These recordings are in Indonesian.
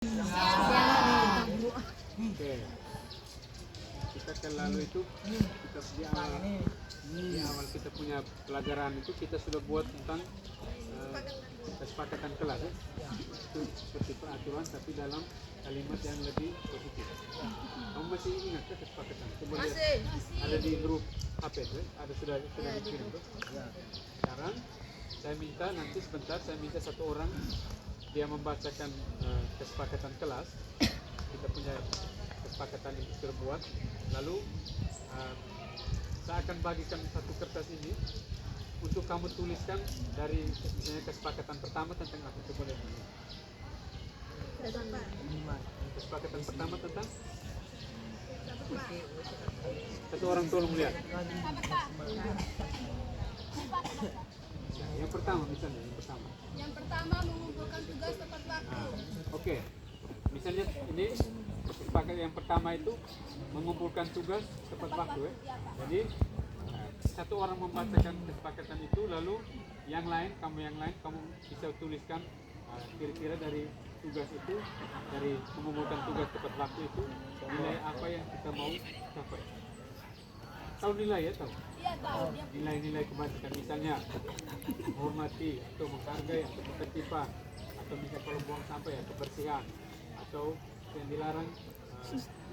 Oke. Kita kan lalu itu kita di awal kita punya pelajaran itu kita sudah buat tentang kesepakatan kelas ya. Itu seperti peraturan tapi dalam kalimat yang lebih positif. Kamu masih ingat ke kesepakatan? Coba lihat. Ada di grup HP ya? Ada sudah dikirim tuh. Sekarang saya minta nanti sebentar saya minta satu orang dia membacakan kesepakatan kelas. Kita punya kesepakatan itu terbuat. Lalu saya akan bagikan satu kertas ini untuk kamu tuliskan dari misalnya kesepakatan pertama tentang apa coba lihat dulu. Kesepakatan pertama tentang satu orang tolong lihat. Yang pertama misalnya yang pertama mengumpulkan tugas tepat waktu. Oke. Misalnya ini kesepakatan yang pertama itu mengumpulkan tugas tepat waktu ya. Jadi satu orang membacakan kesepakatan itu lalu yang lain kamu bisa tuliskan kira-kira dari tugas itu dari mengumpulkan tugas tepat waktu itu nilai apa yang kita mau capai. Tahu nilai ya tahu? Iya tahu. Nilai-nilai kebajikan misalnya menghormati atau menghargai atau ketertiban atau misalnya kalau buang sampah ya kebersihan atau yang dilarang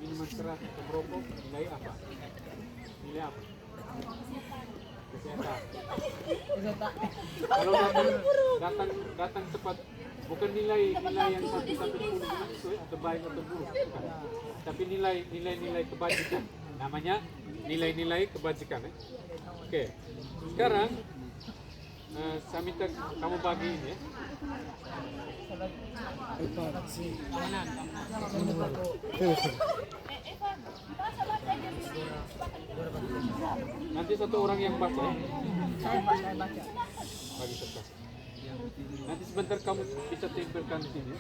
minuman keras atau merokok nilai apa? Nilai apa? Kesehatan. Kalau datang tepat bukan nilai yang 1 sampai 10 itu ya, atau baik atau buruk bukan. Tapi nilai kebajikan namanya nilai-nilai kebajikan ya. Oke. Sekarang saya minta kamu bagi ini ya. Nanti satu orang yang baca ya. Saya baca. Bagi kertas. Nanti sebentar kamu bisa tempelkan di sini.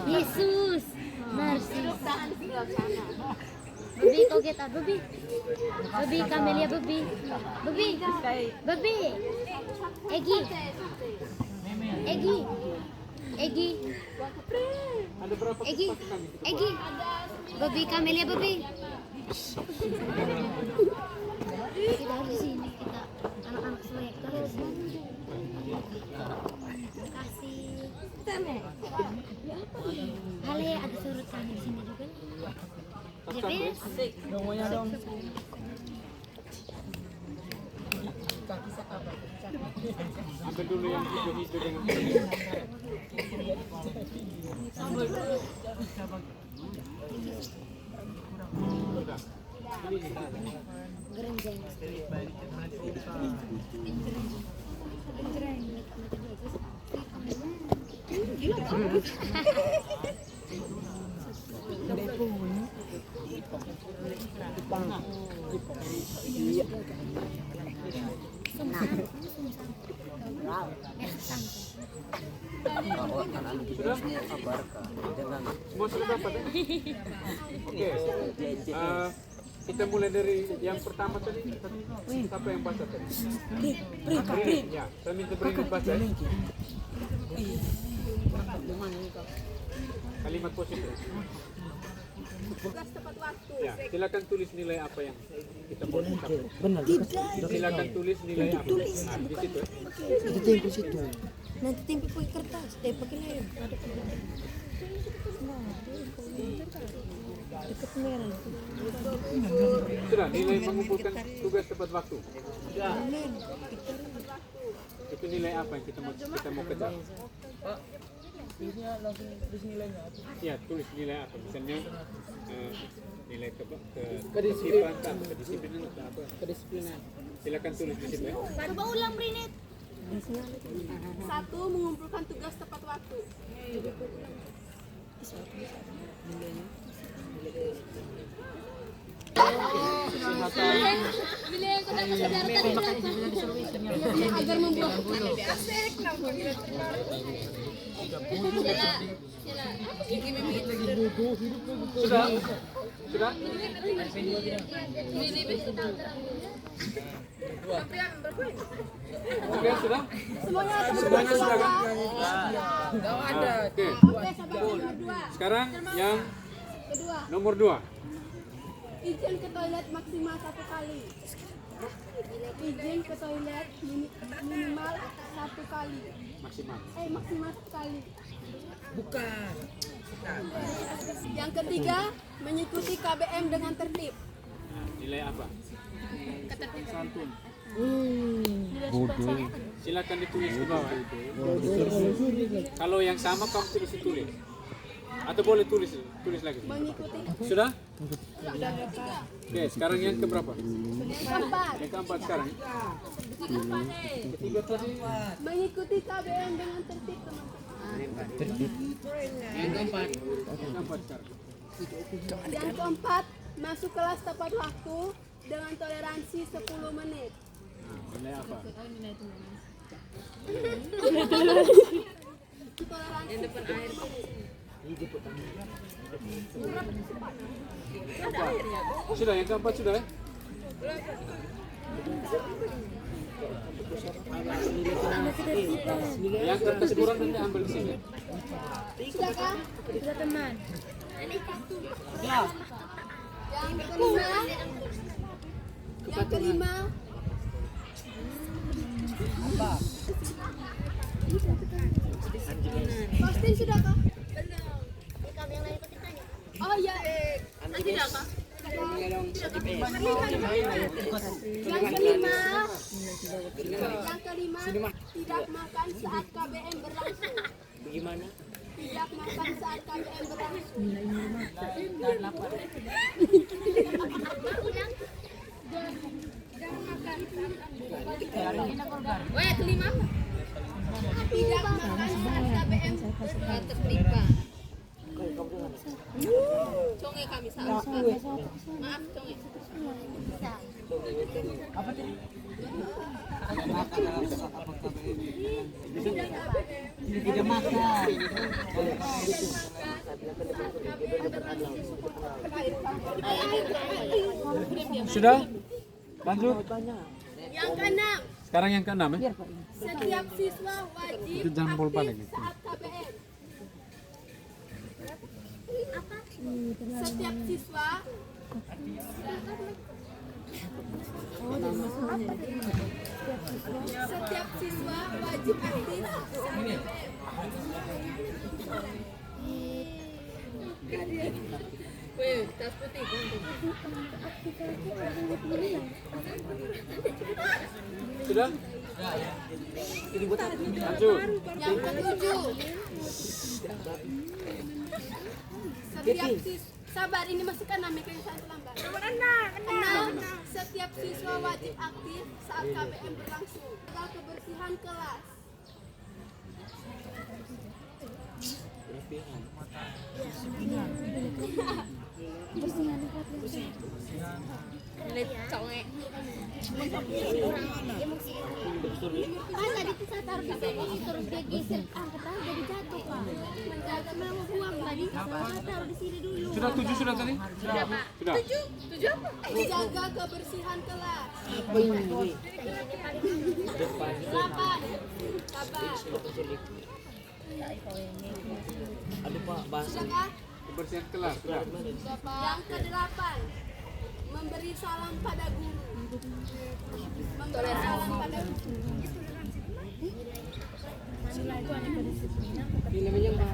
Yesus, mercy. Babi, kau kita, babi. Babi, Camelia, babi. Babi. Egi. Ada berapa kesepakatan? Egi. Babi, Camelia, babi. Kita harus di sini, kita anak-anak semua kita harus di sini. Terima kasih. Hale ada surut kami di sini juga. Yes. Semuanya dong. Ambil dulu yang hijau-hijau dengan sudah. Ini Gerenjang. semua sudah dapat ya? Oke. Kita mulai dari yang pertama tadi. Siapa yang baca tadi? Bri. Ya, saya minta Bri baca. Kalimat positif. Tugas tepat waktu. Ya, silakan tulis nilai apa yang kita mau ucap. Benar. Silakan tulis nilai apa. Nah, di situ. Itu tempel situ. Nanti tempel pakai kertas, pakai lem. Ada dekat merah. Sudah, nilai mengumpulkan tugas tepat waktu. Itu nilai apa yang kita mau kejar? Tulisnya langsung tulis nilainya. Ya, tulis nilai apa? Misalnya nilai kedisiplinan atau apa? Kedisiplinan. Silakan tulis di situ ya. Coba ulang Brinit. 1. Mengumpulkan tugas tepat waktu. Agar membuat Sudah? Sudah? Oke, sudah? Semuanya sudah kan? Kau ada. Oke. Oke, sabar berdua. Sekarang yang Kedua, nomor 2. izin ke toilet maksimal 1 kali. Izin ke toilet minimal 1 kali. Maksimal. Maksimal 1 kali. Bukan. Yang ketiga, mengikuti KBM dengan tertib. Nah, nilai apa? Santun. Silakan ditulis di bawah. Kalau yang sama kamu tulis. Atau boleh tulis lagi. Mengikuti. Sudah? Oke, sekarang yang keberapa? Keempat, Yang keempat sekarang. Ketiga tadi. mengikuti KBM dengan tertib, teman-teman. Yang keempat. Yang keempat sekarang. Yang keempat, masuk kelas tepat waktu dengan toleransi 10 menit. Nah, nilai apa? Toleransi 10 menit. Sudah, yang keempat sudah ya? Yang kertas kurang nanti ambil di sini. Sudahkah? Sudah teman. Yang kelima, posting sudahkah? Oh iya, sudahkah? Yang kelima, tidak makan saat KBM berlangsung. Bagaimana? Tidak makan saat KBM berlangsung. Tidak makan saat KBM tertiba. Conge kami salah. Maaf, conge. Tidak makan. Sudah? Lanjut. Yang keenam, Sekarang yang keenam ya? setiap siswa wajib Itu jambul balik. aktif saat KBM. Setiap siswa wajib aktif saat KBM. Tas putih. Sudah? Lanjut. Yang ketujuh, sabar, ini masukkan nama yang saya terlambat. Enam, setiap siswa wajib aktif saat KBM berlangsung. Jaga kebersihan kelas. Tadi tuh saya taruh di sini, terus dia geser angkat aja jadi jatuh pak. Menjaga mau buang tadi, saya taruh di sini dulu. Sudah 7 sudah tadi? Sudah. Sudah. Jaga kebersihan kelas. Apa ini? 8, sabar. Aduh Pak, bahasa. Sudahkah? Kebersihan kelas. Sudah. Yang ke-8, memberi salam pada guru. Memberi salam pada guru. Ini namanya Pak.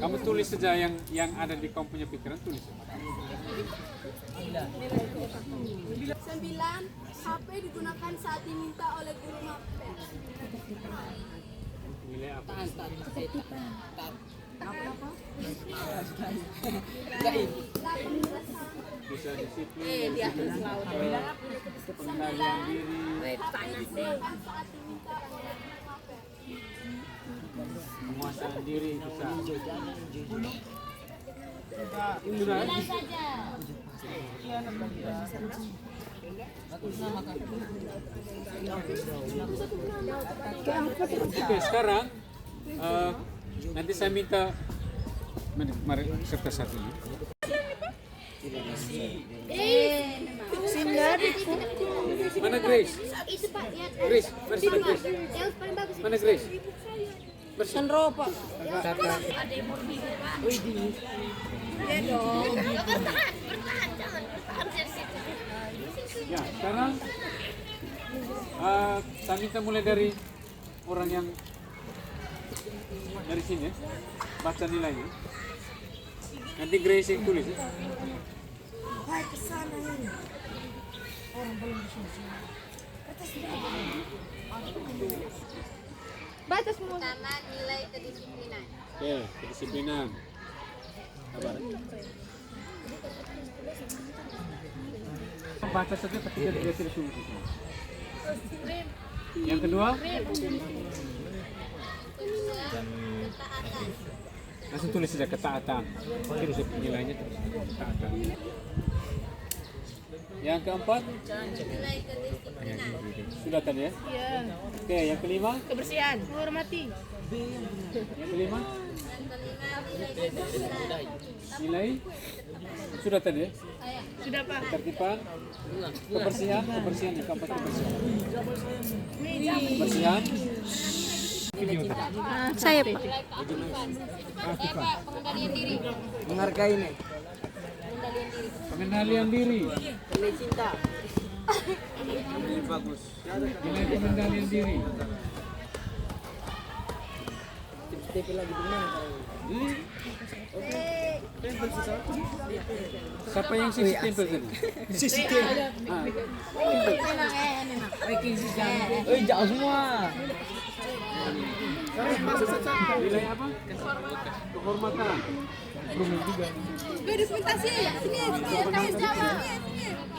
Kamu tulis saja yang ada di kamu punya pikiran, tulis. 9, HP digunakan saat diminta oleh guru mapel. Nilai apa? Bisa disiplin. Pengendalian diri. HP digunakan saat diminta oleh guru mapel. penguasaan diri bisa. Sudah. Oke, sekarang nanti saya minta mari kertas satu ini. Mana Grace? Itu Pak, ya. Grace, bersih Grace. Yang paling bagus. Mana Grace? Bersih. Bertahan, jangan bertahan dari situ. Ya, sekarang saya minta mulai dari orang yang dari sini ya. Baca nilainya. Nanti Grace yang tulis ya. Baca semua. Pertama, nilai kedisiplinan. Oke, kedisiplinan. Sabar. Baca saja tapi dia tidak tulis di sini. Yang kedua, langsung tulis saja ketaatan. Terus nilainya terus ketaatan. Yang keempat, Nilai kedisiplinan. sudah tadi ya? Iya. Oke, yang kelima, Kebersihan, menghormati. yang kelima, Yang kelima, nilai kedisiplinan. nilai sudah tadi ya? Sudah Pak. Ketertiban, kebersihan yang keempat kebersihan. Kebersihan. Saya Pak. Pengendalian diri. Menghargai nih. Pengendalian diri. Nilai cinta. Bagus. Nilai pengendalian diri. TP lagi benar. Siapa yang sisi tempel tadi? Jauh semua. Nilai apa? Kehormatan. Gue dokumentasi. Sini, kamu jawab.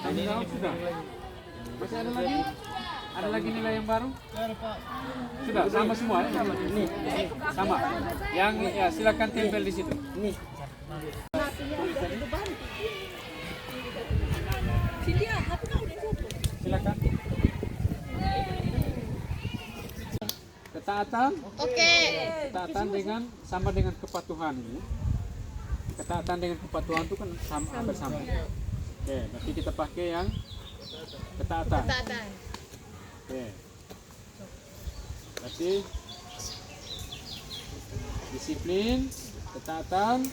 Tanggung jawab sudah. Masih ada lagi? Ada lagi nilai yang baru? Sudah, sama semua ya? Sama. Ini, sama. Yang ya silakan tempel di situ. Nih. Silakan. Ketaatan. Oke. Ketaatan dengan sama dengan kepatuhan ini. Ketaatan dengan kepatuhan itu kan sama, hampir sama. Oke, nanti kita pakai yang ketaatan. Taatan. Oke. Berarti disiplin, ketaatan,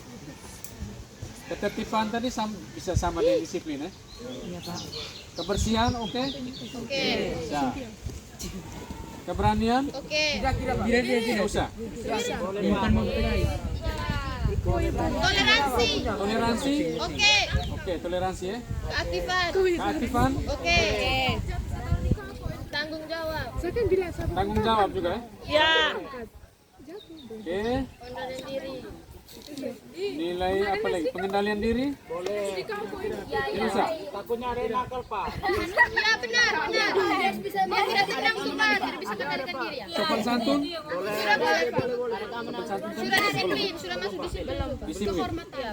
ketertiban tadi bisa sama dengan disiplin ya. Kebersihan oke? Oke. Bisa. Keberanian? Oke. Tidak usah. Toleransi. Toleransi? Oke. Oke, toleransi ya. Keaktifan. Keaktifan? Oke. Tanggung jawab. Tanggung jawab juga ya. Ya. Oke. Pengendalian diri. Nilai apa lagi? Pengendalian diri? Tidak usah. Takutnya ada yang nakal, Pak. Ya benar. Dia tidak sedang sumpah, tidak bisa mengendalikan diri ya. Sopan santun? Sudah boleh. Sopan santun tadi? Sudah disiplin, sudah masuk disiplin. Disiplin.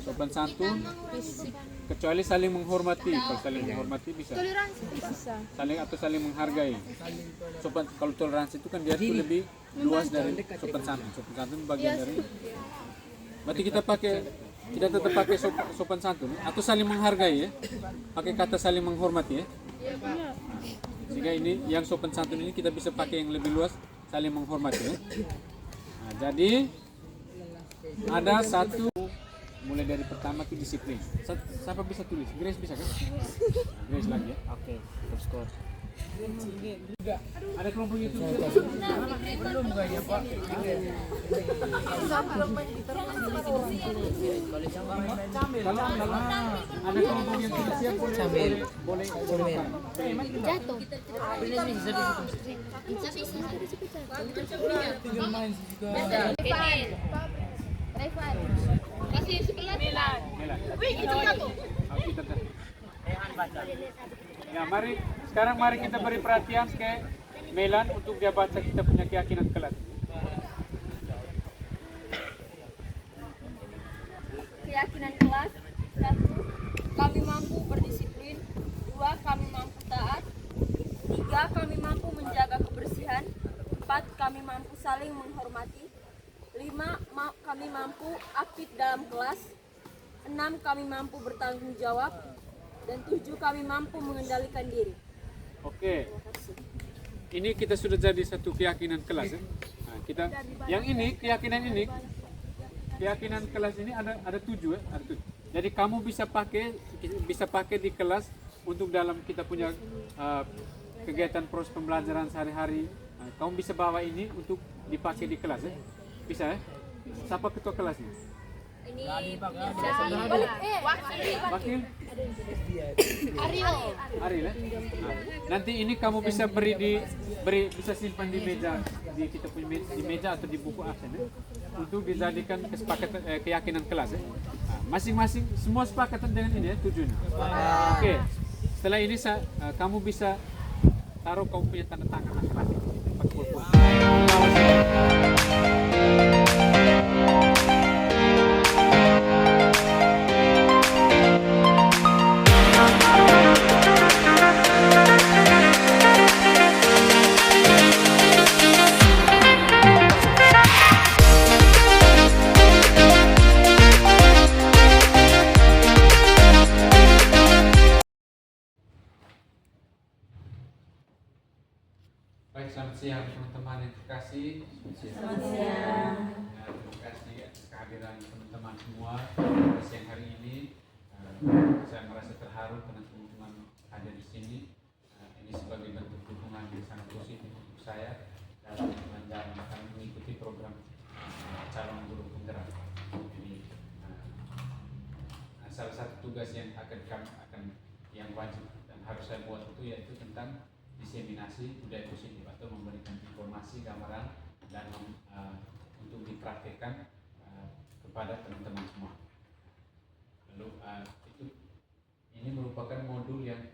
Sopan santun. Kecuali saling menghormati. Kalau saling menghormati bisa. Toleransi bisa. Saling menghargai. Sopan, kalau toleransi itu kan dia itu lebih luas dari sopan santun. Sopan santun bagian dari. Berarti kita tetap pakai sopan santun atau saling menghargai ya. Pakai kata saling menghormati ya. Sehingga ini yang sopan santun ini kita bisa pakai yang lebih luas, saling menghormati ya. Nah, jadi ada satu mulai dari pertama ke disiplin. Siapa bisa tulis? Grace bisa kan? Grace lagi ya. Oke, terus skor. Ada kelompok itu. Belum kayaknya, Pak. Kalau ada kelompok yang tidak siap boleh Jatuh. Kasih sebelah. Wih, itu jatuh. Ya, mari kita beri perhatian ke Melan untuk dia baca kita punya keyakinan kelak. keyakinan kelas. 1. Kami mampu berdisiplin. 2. Kami mampu taat. 3. Kami mampu menjaga kebersihan. 4. Kami mampu saling menghormati. 5. Kami mampu aktif dalam kelas. 6. Kami mampu bertanggung jawab. Dan 7. Kami mampu mengendalikan diri. Oke. Ini kita sudah jadi satu keyakinan kelas ya. Nah, kita yang ini keyakinan kelas ini ada 7 ya, ada 7. Jadi kamu bisa pakai di kelas untuk dalam kita punya kegiatan proses pembelajaran sehari-hari. Nah, kamu bisa bawa ini untuk dipakai di kelas ya. Bisa ya? Siapa ketua kelasnya? Ini Wakil? Aryo. Ari ya? Nah, nanti ini kamu bisa bisa simpan di meja kita punya di meja atau di buku absen ya, untuk dijadikan kesepakatan keyakinan kelas ya. Nah, masing-masing semua sepakatan dengan ini ya tujuannya. Oke. Setelah ini kamu bisa taruh kamu punya tanda tangan masing-masing di tempat pulpen. Baik, selamat siang teman-teman yang terkasih. Selamat siang. Terima kasih atas kehadiran teman-teman semua pada siang hari ini. Saya merasa terharu karena teman-teman ada di sini. Ini sebagai bentuk dukungan yang sangat positif untuk saya dalam menjalankan mengikuti program calon guru penggerak. Jadi salah satu tugas yang yang wajib dan harus saya buat itu yaitu tentang diseminasi budaya positif atau memberikan informasi, gambaran dan untuk dipraktikkan kepada teman-teman semua. Lalu ini merupakan modul yang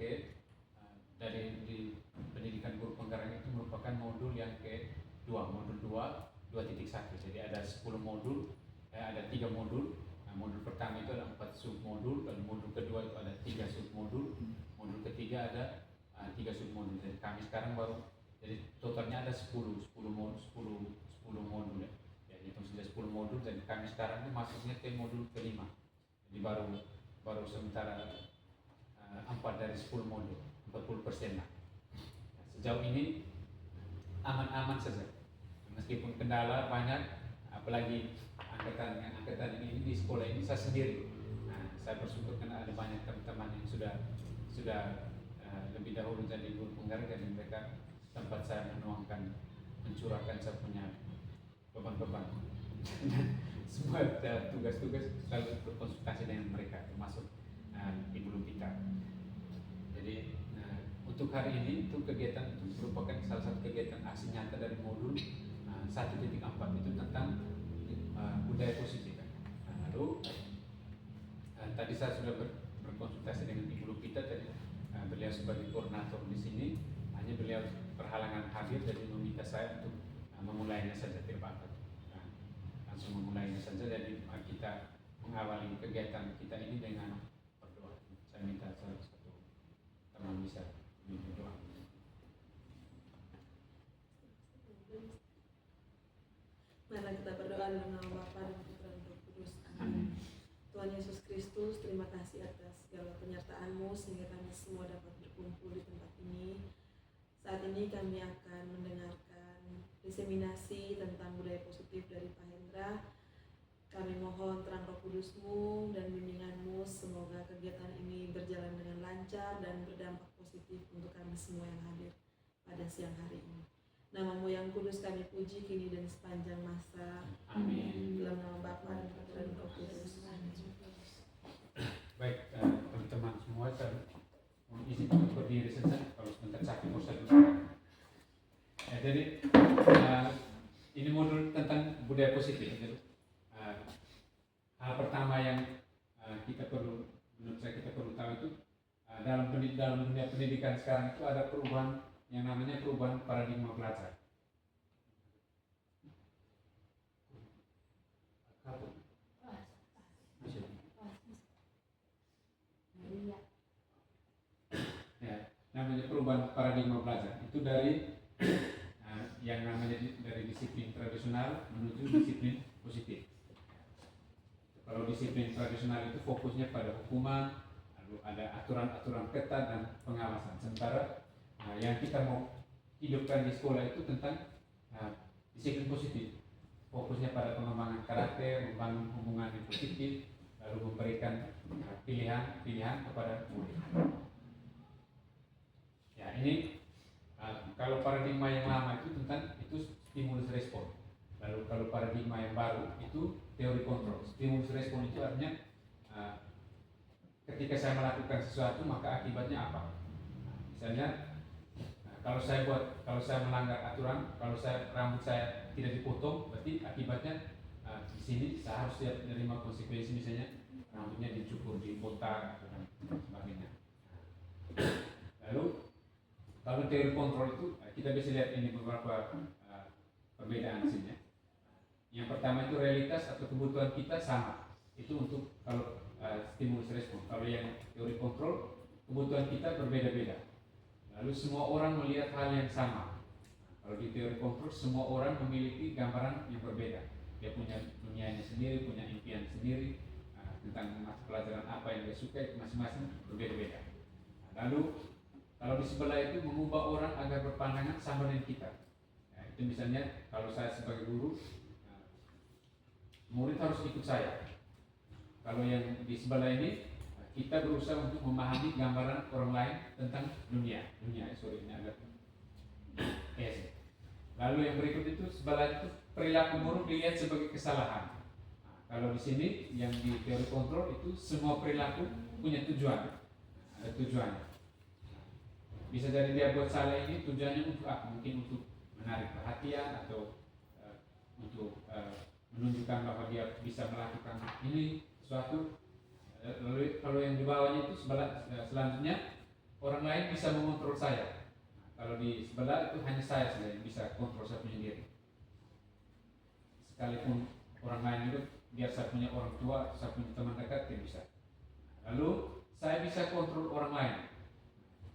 dari di pendidikan guru penggerak itu merupakan modul yang kedua, modul 2.1. Jadi ada 10 modul, ada 3 modul. Nah, modul pertama itu ada 4 submodul, dan modul kedua itu ada 3 submodul, modul ketiga ada 3 submodul. Jadi kami sekarang jadi totalnya ada 10 modul ya. Ya, hitung saja 10 modul, dan kami sekarang itu masuknya ke modul kelima. Jadi baru sementara 4 dari 10 modul, 40% lah. Nah, sejauh ini aman-aman saja. Meskipun kendala banyak, apalagi angkatan ini di sekolah ini saya sendiri. Nah, saya bersyukur karena ada banyak teman-teman yang sudah lebih dahulu jadi guru penggerak, dan mereka tempat saya mencurahkan saya punya beban-beban. Semua tugas-tugas selalu berkonsultasi dengan mereka, termasuk ibu kita. Jadi untuk hari ini itu kegiatan itu merupakan salah satu kegiatan aksi nyata dari modul 1.4 itu tentang budaya positif. Lalu tadi saya sudah berkonsultasi dengan Ibu Lupita tadi. Beliau sebagai koordinator di sini, hanya beliau berhalangan hadir, jadi meminta saya untuk memulainya saja, tidak apa-apa. Langsung memulainya saja. Jadi kita mengawali kegiatan kita ini dengan berdoa. Saya minta salah satu teman bisa berdoa. Mari kita berdoa dalam nama Bapa dan Putra dan Roh Kudus. Amin. Tuhan Yesus Kristus, terima kasih atas segala penyertaan-Mu sehingga kami semua dapat berkumpul di tempat ini. Saat ini kami akan mendengarkan diseminasi tentang budaya positif dari Pak Hendra. Kami mohon terang Roh Kudus-Mu dan bimbingan-Mu, semoga kegiatan ini berjalan dengan lancar dan berdampak positif untuk kami semua yang hadir pada siang hari ini. Nama-Mu yang kudus kami puji kini dan sepanjang masa. Amin. Dalam nama Bapa dan Putra dan Roh Kudus. Amin. Baik, teman-teman semua, saya mohon izin untuk berdiri saja. Kalau sebentar sakit, usah dulu. Jadi ini modul tentang budaya positif. Jadi, hal pertama yang menurut saya kita perlu tahu itu dalam dunia pendidikan sekarang itu ada perubahan yang namanya perubahan paradigma belajar. namanya perubahan paradigma belajar. Itu dari yang namanya dari disiplin tradisional menuju disiplin positif. Kalau disiplin tradisional itu fokusnya pada hukuman, lalu ada aturan-aturan ketat dan pengawasan. Sementara yang kita mau hidupkan di sekolah itu tentang disiplin positif. Fokusnya pada pengembangan karakter, membangun hubungan yang positif, lalu memberikan pilihan kepada murid. Ya, ini kalau paradigma yang lama itu tentang itu stimulus respon. Lalu kalau paradigma yang baru itu teori kontrol. Stimulus respon itu artinya ketika saya melakukan sesuatu maka akibatnya apa? Misalnya kalau saya melanggar aturan, kalau rambut saya tidak dipotong, berarti akibatnya di sini saya harus siap menerima konsekuensi, misalnya rambutnya dicukur, dibotak dan sebagainya. Lalu kalau teori kontrol itu kita bisa lihat ini beberapa perbedaan di sini. Yang pertama itu realitas atau kebutuhan kita sama. Itu untuk kalau stimulus respon. Kalau yang teori kontrol, kebutuhan kita berbeda-beda. Lalu semua orang melihat hal yang sama. Kalau di teori kontrol, semua orang memiliki gambaran yang berbeda. Dia punya dunianya sendiri, punya impian sendiri tentang mata pelajaran apa yang dia suka, itu masing-masing berbeda-beda. Lalu kalau di sebelah itu mengubah orang agar berpandangan sama dengan kita. Itu misalnya kalau saya sebagai guru, murid harus ikut saya. Kalau yang di sebelah ini, kita berusaha untuk memahami gambaran orang lain tentang dunia. Ini agak Lalu yang berikut itu sebelah itu perilaku buruk dilihat sebagai kesalahan. Kalau di sini yang di teori kontrol itu semua perilaku punya tujuan, ada tujuannya. Bisa jadi dia buat salah ini tujuannya untuk apa? Mungkin untuk menarik perhatian atau untuk menunjukkan bahwa dia bisa melakukan ini sesuatu. Lalu kalau yang di bawahnya itu selanjutnya orang lain bisa mengontrol saya. Kalau di sebelah itu hanya saya saja yang bisa kontrol saya punya diri. Sekalipun orang lain itu biar saya punya orang tua, saya punya teman dekat tidak bisa. Lalu saya bisa kontrol orang lain.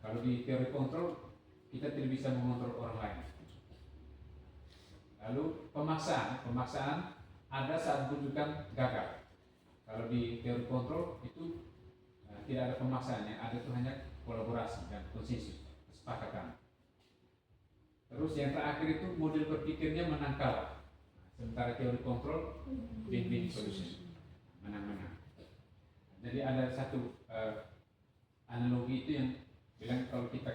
Kalau di teori kontrol kita tidak bisa mengontrol orang lain. Lalu pemaksaan ada saat bukan gagal. Kalau di teori kontrol itu tidak ada pemaksaan, yang ada itu hanya kolaborasi dan konsensus, kesepakatan. Terus yang terakhir itu model berpikirnya menang kalah. Sementara teori kontrol win-win solution, menang-menang. Jadi ada satu analogi itu yang bilang kalau kita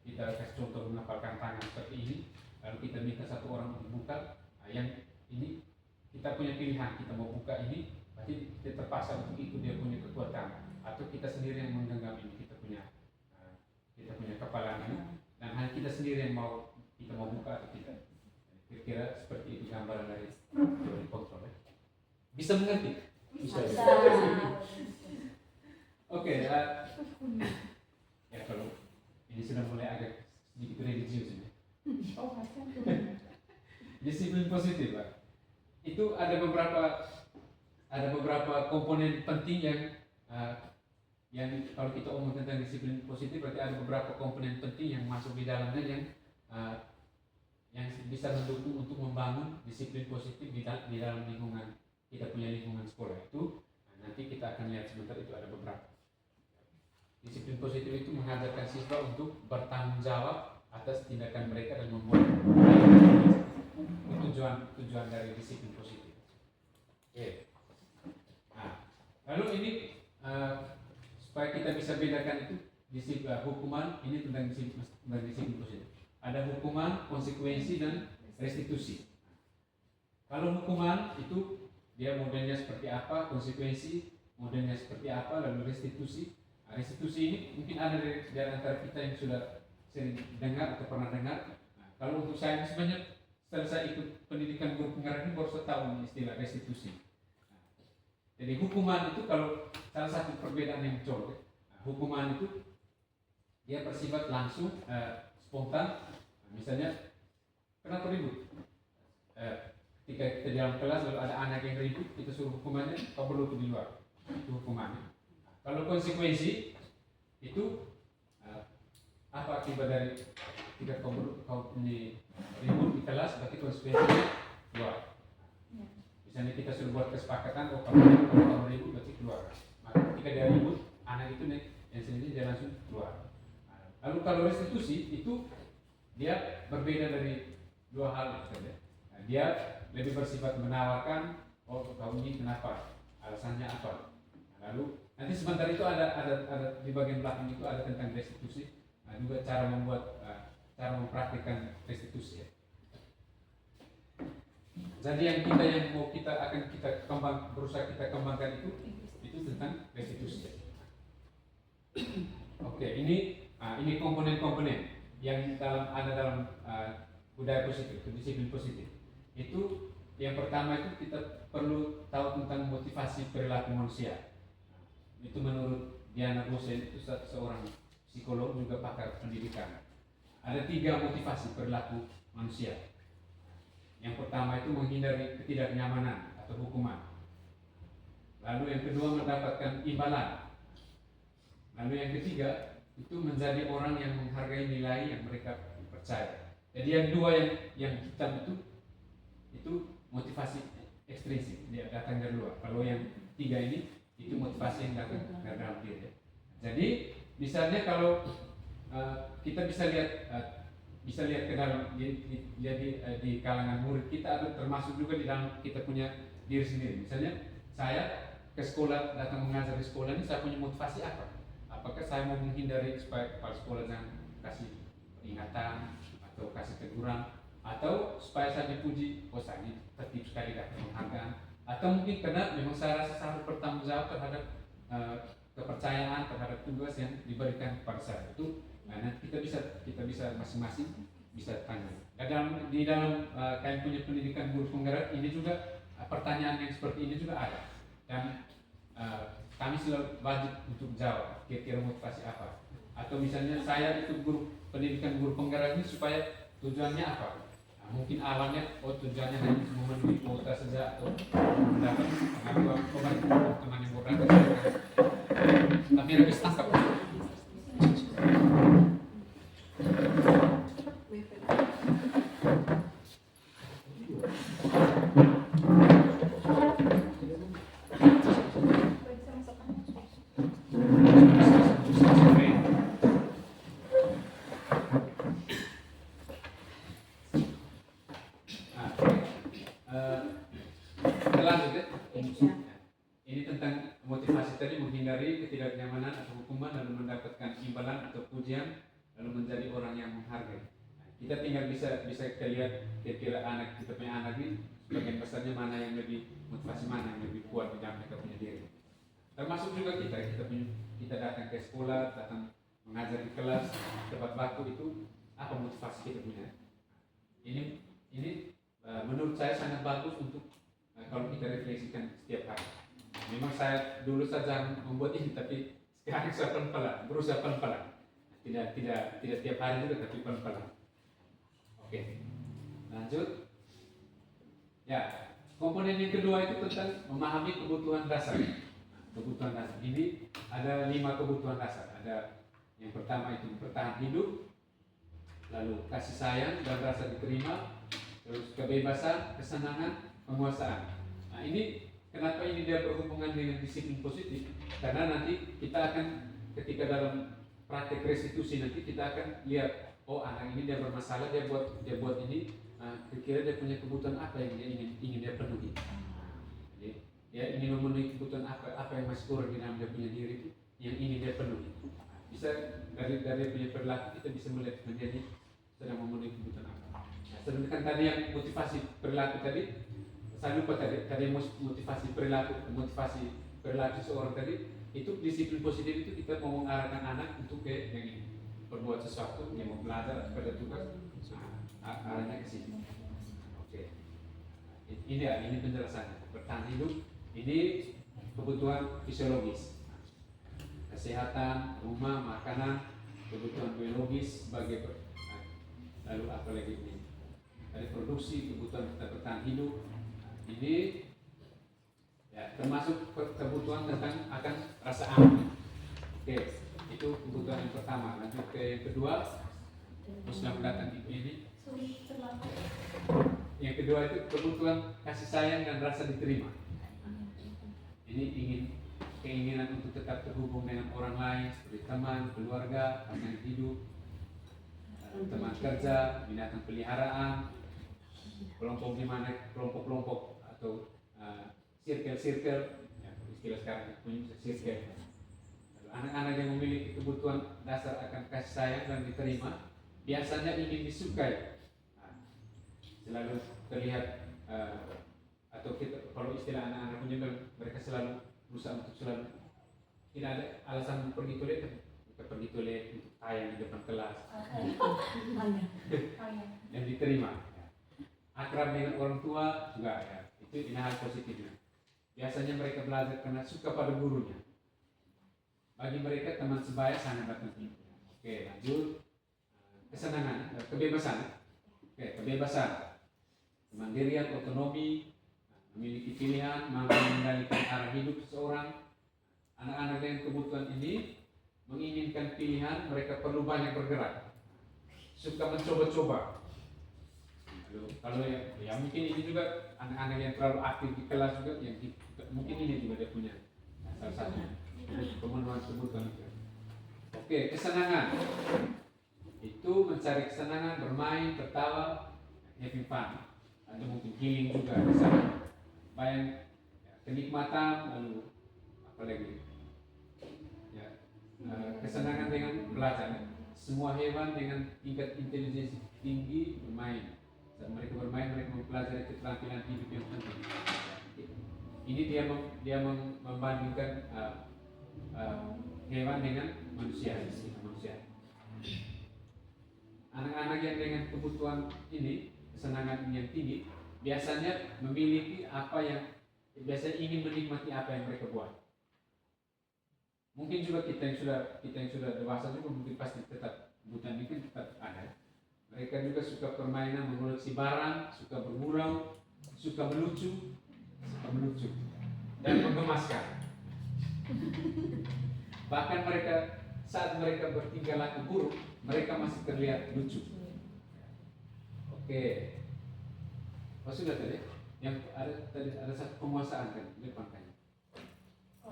kasih contoh mengepalkan tangan seperti ini, lalu kita minta satu orang untuk buka, yang ini kita punya pilihan, kita mau buka ini, berarti kita terpaksa untuk ikut dia punya kekuatan, atau kita sendiri yang menggenggam ini, kita punya kepala ini, dan hanya kita sendiri yang kita mau buka atau tidak. Kira-kira seperti itu gambaran dari teori kontrol. Bisa mengerti? Bisa. Oke, ya kalau ini sudah mulai agak sedikit religius ini. Disiplin positif, Pak. Itu ada beberapa komponen penting yang kalau kita omong tentang disiplin positif, berarti ada beberapa komponen penting yang masuk di dalamnya yang bisa mendukung untuk membangun disiplin positif di dalam lingkungan kita punya lingkungan sekolah itu. Nanti kita akan lihat sebentar, itu ada beberapa. Disiplin positif itu mengajarkan siswa untuk bertanggung jawab atas tindakan mereka dan membuat tujuan dari disiplin positif. Oke. Nah, lalu ini supaya kita bisa bedakan itu disiplin hukuman ini tentang disiplin positif. Ada hukuman, konsekuensi dan restitusi. Kalau hukuman itu dia modelnya seperti apa, konsekuensi modelnya seperti apa, lalu restitusi. Nah, restitusi ini mungkin ada dari antara kita yang sudah sering dengar atau pernah dengar. Nah, kalau untuk saya sebenarnya setelah saya ikut pendidikan guru pengarang ini baru saya tahu istilah restitusi. Nah, jadi hukuman itu kalau salah satu perbedaan yang colok, hukuman itu dia bersifat langsung, spontan. Nah, misalnya kenapa ribut? Ketika kita di dalam kelas lalu ada anak yang ribut, kita suruh hukumannya kau berlutut di luar. Itu hukumannya. Kalau konsekuensi itu apa akibat dari ketika kau ini ribut di kelas, berarti konsekuensinya keluar. Misalnya kita sudah buat kesepakatan, oh kalau kamu ribut berarti keluar. Maka ketika dia ribut, anak itu nih yang sendiri dia langsung keluar. Lalu kalau restitusi itu dia berbeda dari dua hal saja. Dia lebih bersifat menawarkan, oh kau ini kenapa, alasannya apa. Lalu nanti sebentar itu ada di bagian belakang itu ada tentang restitusi, juga cara mempraktikkan restitusi. Jadi yang akan kita berusaha kita kembangkan itu tentang restitusi. Oke, ini komponen-komponen yang ada dalam budaya positif, disiplin positif. Itu yang pertama itu kita perlu tahu tentang motivasi perilaku manusia. Itu menurut Diana Gosen, itu seorang psikolog juga pakar pendidikan. Ada 3 motivasi perilaku manusia. Yang pertama itu menghindari ketidaknyamanan atau hukuman. Lalu yang kedua mendapatkan imbalan. Lalu yang ketiga itu menjadi orang yang menghargai nilai yang mereka percaya. Jadi yang dua yang hitam itu motivasi ekstrinsik, dia datang dari luar. Kalau yang 3 ini itu motivasi yang datang dari dalam diri. Jadi misalnya kalau kita bisa lihat ke dalam di kalangan murid kita atau termasuk juga di dalam kita punya diri sendiri. Misalnya saya ke sekolah, datang mengajar di sekolah ini, saya punya motivasi apa? Apakah saya mau menghindari supaya kepala sekolah jangan kasih peringatan atau kasih teguran, atau supaya saya dipuji, oh saya ini tertib sekali dapat penghargaan, atau mungkin karena memang saya rasa saya harus bertanggung jawab terhadap kepercayaan terhadap tugas yang diberikan kepada saya. Itu nanti kita bisa masing-masing bisa tanya. Di dalam kalian punya pendidikan guru penggerak ini juga pertanyaan yang seperti ini juga ada, dan kami selalu wajib untuk jawab kira-kira motivasi apa. Atau misalnya saya ikut pendidikan guru penggerak ini supaya tujuannya apa? Mungkin awalnya tujuannya hanya memenuhi kuota saja atau mendapat pengakuan teman yang beberapa, tapi harus tangkap. Ini tentang motivasi tadi, menghindari ketidaknyamanan atau hukuman, lalu mendapatkan imbalan atau pujian, lalu menjadi orang yang menghargai. Kita tinggal bisa lihat kira-kira anak kita punya anak ini sebagian besarnya mana yang lebih motivasi, mana yang lebih kuat di dalam mereka punya diri. Termasuk juga kita datang ke sekolah, datang mengajar di kelas, tepat waktu itu apa motivasi kita punya. Ini menurut saya sangat bagus untuk kalau kita refleksikan setiap hari. Memang saya dulu saja membuat ini, tapi sekarang saya pelan-pelan, berusaha pelan-pelan. Tidak setiap hari juga, tapi pelan-pelan. Oke, lanjut. Ya, komponen yang kedua itu tentang memahami kebutuhan dasar. Kebutuhan dasar ini ada 5 kebutuhan dasar. Ada yang pertama itu bertahan hidup, lalu kasih sayang dan rasa diterima, terus kebebasan, kesenangan, penguasaan. Nah ini kenapa ini dia berhubungan dengan disiplin positif? Karena nanti kita akan ketika dalam praktek restitusi nanti kita akan lihat, oh anak ini dia bermasalah, dia buat ini, kira-kira dia punya kebutuhan apa yang dia ingin dia penuhi. Jadi dia ingin memenuhi kebutuhan apa yang masih kurang di dalam dia punya diri itu yang ingin dia penuhi. Bisa dari punya perilaku kita bisa melihat dia sedang memenuhi kebutuhan apa. Nah, sedangkan tadi yang motivasi perilaku tadi, saya lupa tadi motivasi perilaku seorang tadi, itu disiplin positif itu kita mau mengarahkan anak untuk ke yang ini, berbuat sesuatu, yang mau belajar pada tugas, arahnya ke sini. Oke. Ini penjelasannya. Bertahan hidup ini kebutuhan fisiologis, kesehatan, rumah, makanan, kebutuhan biologis sebagai lalu apa lagi ini? Dari produksi, kebutuhan kita bertahan hidup. Ini ya, termasuk kebutuhan tentang akan rasa aman. Oke. Itu kebutuhan yang pertama. Lanjut ke yang kedua, Muslim datang ini. Yang kedua itu kebutuhan kasih sayang dan rasa diterima. Ini keinginan untuk tetap terhubung dengan orang lain seperti teman, keluarga, pasangan hidup, teman kerja, binatang peliharaan, kelompok atau circle, ya, istilah sekarang punya circle. Anak-anak yang memiliki kebutuhan dasar akan kasih sayang dan diterima biasanya ingin disukai. Selalu terlihat atau kita, kalau istilah anak-anak punya mereka selalu berusaha untuk selalu tidak ada alasan pergi toilet, kita pergi toilet untuk tayang di depan kelas dan diterima. Akrab dengan orang tua juga ya, itu hal positifnya. Biasanya mereka belajar karena suka pada gurunya. Bagi mereka teman sebaya sangat penting. Oke, lanjut. Kesenangan, kebebasan. Oke, kebebasan. Kemandirian, otonomi, memiliki pilihan, mampu mengendalikan arah hidup seseorang. Anak-anak dengan kebutuhan ini menginginkan pilihan, mereka perlu banyak bergerak. Suka mencoba-coba. Kalau ya mungkin ini juga anak-anak yang terlalu aktif di kelas juga, yang mungkin ini juga dia punya salah satu pemenuhan kebutuhan itu. Oke, kesenangan. Itu mencari kesenangan, bermain, tertawa, having fun. Ada mungkin healing juga di sana. Bayang kenikmatan, lalu apa lagi? Ya, kesenangan dengan belajar. Semua hewan dengan tingkat intelijensi tinggi bermain. Saat mereka bermain, mereka mempelajari keterampilan hidup yang penting. Ini dia membandingkan hewan dengan manusia. Anak-anak yang dengan kebutuhan ini, kesenangan yang tinggi, biasanya memiliki biasanya ingin menikmati apa yang mereka buat. Mungkin juga kita yang sudah dewasa juga mungkin pasti tetap kebutuhan ini kan tetap ada. Mereka juga suka permainan, mengoleksi barang, suka bergurau, suka melucu, dan menggemaskan. Bahkan saat mereka bertingkah laku buruk, mereka masih terlihat lucu. Oke. Oh sudah tadi? Yang ada satu penguasaan kan di depan kan?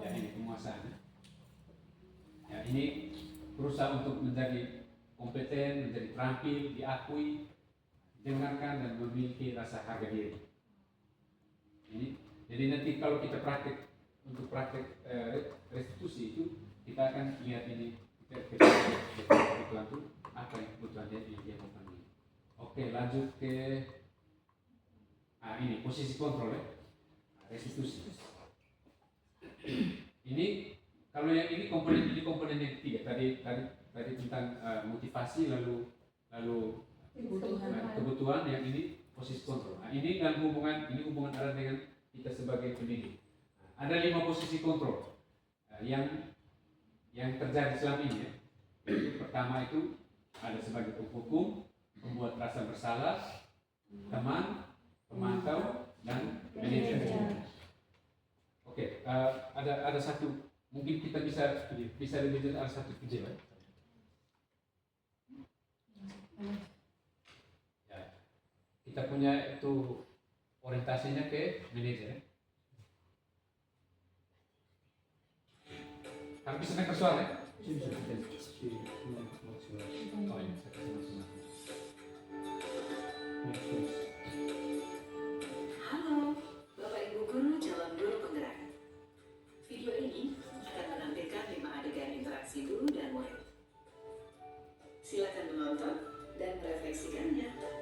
Ya ini penguasaan. Ya ini berusaha untuk menjadi kompeten, menjadi terampil, diakui, didengarkan dan memiliki rasa harga diri. Jadi nanti kalau kita praktek restitusi itu kita akan lihat ini kebutuhan itu apa yang kebutuhan dia mau penuhi. Oke, lanjut ke ini posisi kontrol ya, restitusi. Ini kalau yang ini komponen yang ketiga tadi tentang motivasi lalu kebutuhan, yang ini posisi kontrol. Nah, ini dalam hubungan erat dengan kita sebagai pendidik. Ada 5 posisi kontrol yang terjadi selama ini ya. Pertama itu ada sebagai penghukum, pembuat rasa bersalah, teman, pemantau, dan manajer. Oke, ada satu mungkin kita bisa lebih ada satu kejadian. Ya, kita punya itu orientasinya ke manajer. Tapi bisa dengar suara ya? Oh iya, saya kasih masuk. Halo, Bapak Ibu Guru calon guru penggerak. Video ini akan menampilkan 5 adegan interaksi guru dan murid. Silakan menonton dan merefleksikannya.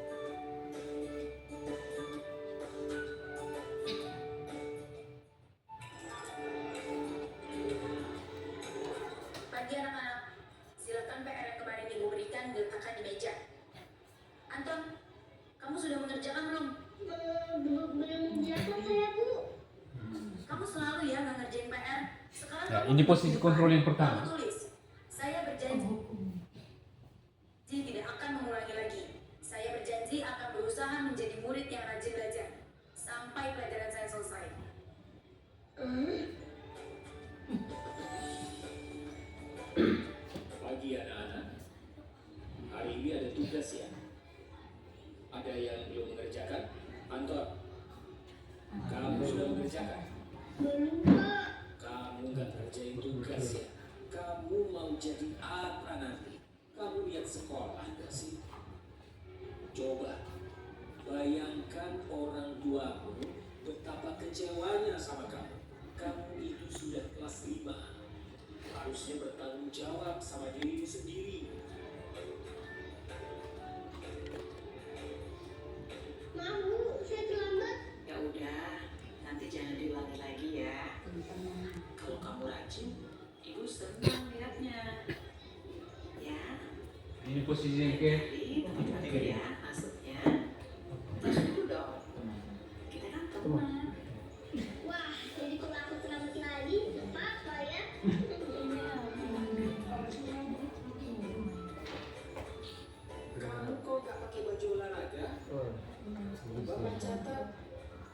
Pagi anak-anak, silakan PR yang kemarin Ibu berikan diletakkan di meja. Anton, kamu sudah mengerjakan belum? Belum mengerjakan saya, Bu. Kamu selalu ya nggak ngerjain PR. Sekarang Ya, kamu ini posisi kontrol yang pertama. Kamu tulis, saya berjanji tidak akan mengulangi lagi. Saya berjanji akan berusaha menjadi murid yang rajin belajar sampai pelajaran saya selesai. kebersihan. Ada yang belum mengerjakan? Anton, kamu sudah mengerjakan? Belum, Pak. Kamu nggak kerjain tugas ya? Kamu mau jadi apa nanti? Kamu lihat sekolah nggak sih? Coba bayangkan orang tuamu betapa kecewanya sama kamu. Kamu itu sudah kelas 5. Harusnya bertanggung jawab sama dirimu sendiri. Maaf, Bu, saya terlambat. Ya udah, nanti jangan diulangi lagi ya. Kalau kamu rajin, ibu senang lihatnya. Ya, Ini posisi yang ke jadi ya maksudnya. Terus dulu dong. Kita kan teman. Wah, jadi kalau aku terlambat lagi, apa ya? Kamu kok gak pakai baju olahraga? Bapak catat,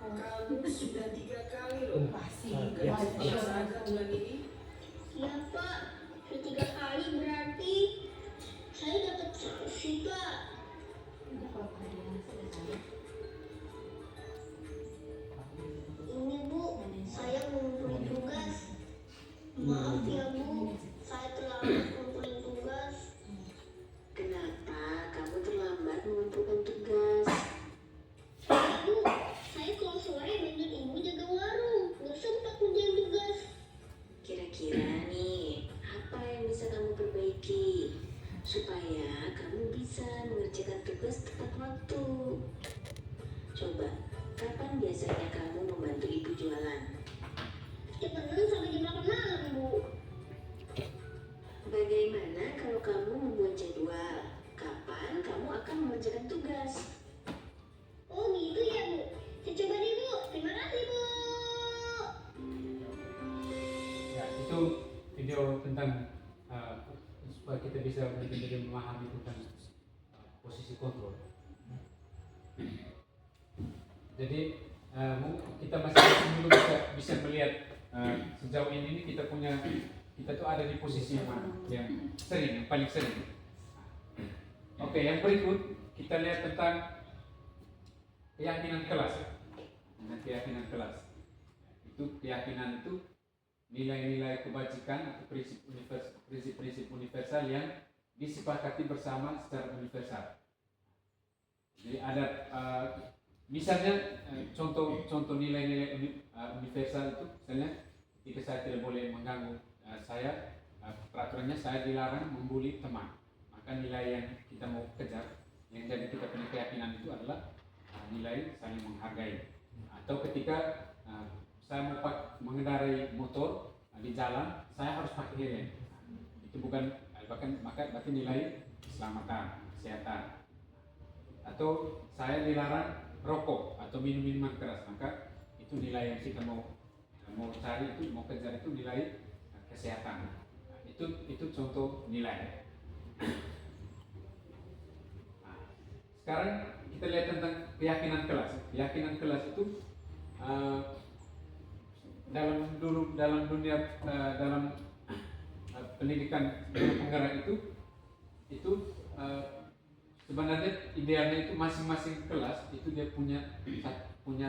kamu sudah 3 kali loh. Gak olahraga bulan ini. Ya, Pak. Sudah 3 kali berarti saya dapat sanksi, Pak. Ini, Bu, saya ngumpulin tugas. Maaf ya, Bu, saya terlambat ngumpulin tugas. Kenapa kamu terlambat mengumpulkan tugas? Bu, saya kalau sore bantuin ibu jaga warung, nggak sempat ngerjain tugas. Kira-kira nih, apa yang bisa kamu perbaiki supaya kamu bisa mengerjakan tugas tepat waktu? Coba, kapan biasanya kamu membantu ibu jualan? Cepet sampai jam 8 malam, Bu. Bagaimana kalau kamu membuat jadwal? Kapan kamu akan mengerjakan tugas? Oh gitu ya, Bu. Saya coba deh, Bu. Terima kasih, Bu. ya, itu video tentang supaya kita bisa benar-benar memahami tentang posisi kontrol. Jadi kita masing-masing dulu bisa melihat sejauh ini kita tuh ada di posisi yang mana, yang paling sering. Oke, yang berikut kita lihat tentang keyakinan kelas. Dengan keyakinan kelas, itu keyakinan itu nilai-nilai kebajikan atau prinsip-prinsip universal yang disepakati bersama secara universal. Jadi ada misalnya contoh nilai-nilai universal itu, misalnya ketika saya tidak boleh mengganggu peraturannya saya dilarang membuli teman, maka nilai yang kita mau kejar, yang jadi kita punya keyakinan itu adalah nilai saling menghargai. Atau ketika saya mau mengendarai motor di jalan, saya harus pakai helm. Itu bukan berarti nilai keselamatan, kesehatan. Atau saya dilarang rokok atau minum minuman keras, maka itu nilai yang kita mau cari, itu mau kejar, itu nilai kesehatan. Itu contoh nilai. Sekarang kita lihat tentang keyakinan kelas. Keyakinan kelas itu dalam dunia pendidikan guru penggerak itu sebenarnya idealnya itu masing-masing kelas itu dia punya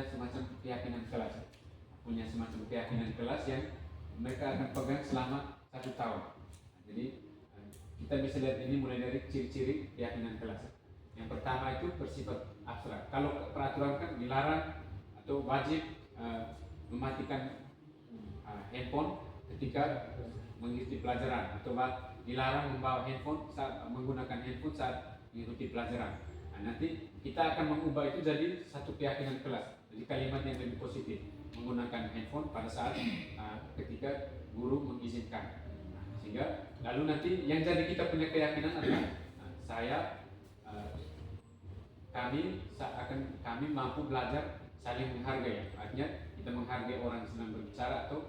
semacam keyakinan kelas, yang mereka akan pegang selama 1 tahun. Jadi kita bisa lihat ini mulai dari ciri-ciri keyakinan kelas. Yang pertama itu bersifat abstrak. Kalau peraturan kan dilarang atau wajib mematikan handphone ketika mengikuti pelajaran, atau dilarang membawa handphone menggunakan handphone saat mengikuti pelajaran. Nah, nanti kita akan mengubah itu jadi satu keyakinan kelas. Jadi kalimat yang lebih positif, menggunakan handphone pada saat ketika guru mengizinkan. Sehingga lalu nanti yang jadi kita punya keyakinan adalah kami mampu belajar saling menghargai. Artinya kita menghargai orang yang sedang berbicara, atau